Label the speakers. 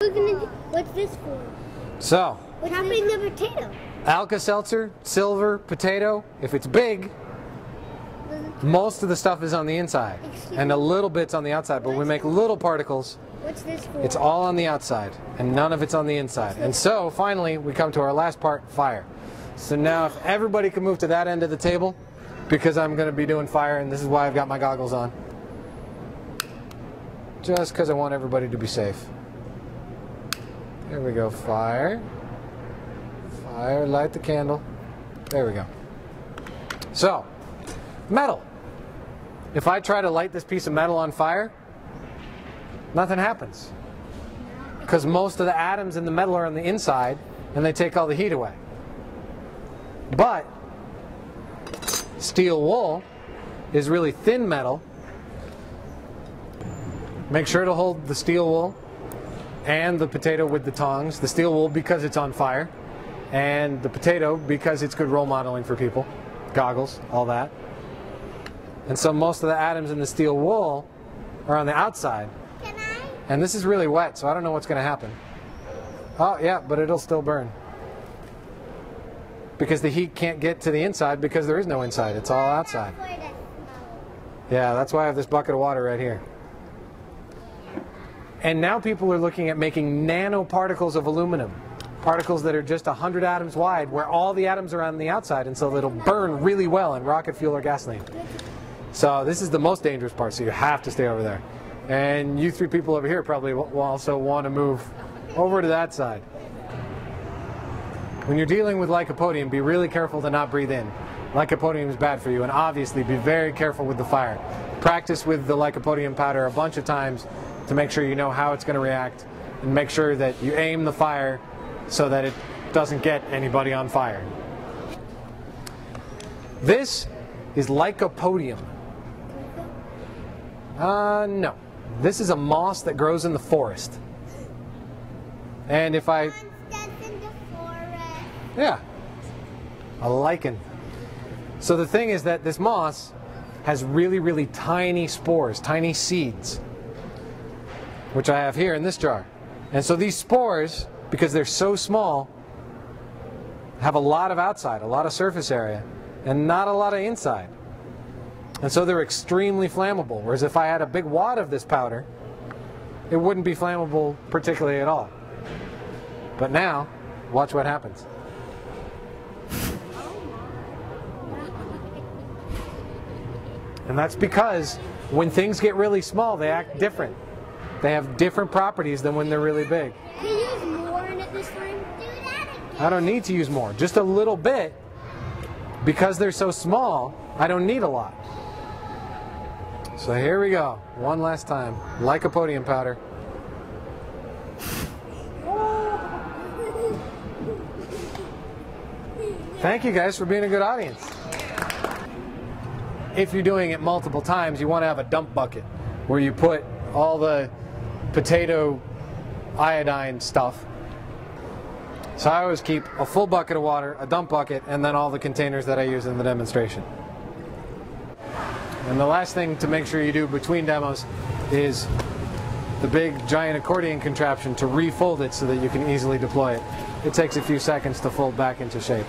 Speaker 1: we gonna do? What's this for?
Speaker 2: So,
Speaker 1: What's happening to the potato?
Speaker 2: Alka-Seltzer, silver, potato. If it's big, most of the stuff is on the inside, and a little bit's on the outside. But we make little particles.
Speaker 1: What's this for?
Speaker 2: It's all on the outside, and none of it's on the inside. And so, finally, we come to our last part, fire. So now, if everybody can move to that end of the table, because I'm going to be doing fire, and this is why I've got my goggles on. Just because I want everybody to be safe. There we go, fire. Fire, light the candle. There we go. So, metal. If I try to light this piece of metal on fire, nothing happens. Because most of the atoms in the metal are on the inside, and they take all the heat away. But steel wool is really thin metal. Make sure to hold the steel wool and the potato with the tongs. The steel wool because it's on fire, and the potato because it's good role modeling for people. Goggles, all that. And so most of the atoms in the steel wool are on the outside.
Speaker 1: Can I?
Speaker 2: And this is really wet, so I don't know what's going to happen. Oh, yeah, but it'll still burn. Because the heat can't get to the inside because there is no inside. It's all outside. Yeah, that's why I have this bucket of water right here. And now people are looking at making nanoparticles of aluminum. Particles that are just 100 atoms wide, where all the atoms are on the outside, and so it'll burn really well in rocket fuel or gasoline. So this is the most dangerous part, so you have to stay over there. And you three people over here probably will also want to move over to that side. When you're dealing with lycopodium, be really careful to not breathe in. Lycopodium is bad for you, and obviously be very careful with the fire. Practice with the lycopodium powder a bunch of times to make sure you know how it's going to react, and make sure that you aim the fire so that it doesn't get anybody on fire. This is lycopodium. No. This is a moss that grows in the forest. And if I... Yeah, a lichen. So the thing is that this moss has really, really tiny spores, tiny seeds, which I have here in this jar. And so these spores, because they're so small, have a lot of outside, a lot of surface area, and not a lot of inside. And so they're extremely flammable, whereas if I had a big wad of this powder, it wouldn't be flammable particularly at all. But now, watch what happens. And that's because when things get really small, they act different. They have different properties than when they're really big.
Speaker 1: Can you use more in it this time?
Speaker 2: I don't need to use more, just a little bit. Because they're so small, I don't need a lot. So here we go, one last time. Lycopodium powder. Thank you guys for being a good audience. If you're doing it multiple times, you want to have a dump bucket where you put all the potato iodine stuff. So I always keep a full bucket of water, a dump bucket, and then all the containers that I use in the demonstration. And the last thing to make sure you do between demos is the big giant accordion contraption to refold it so that you can easily deploy it. It takes a few seconds to fold back into shape.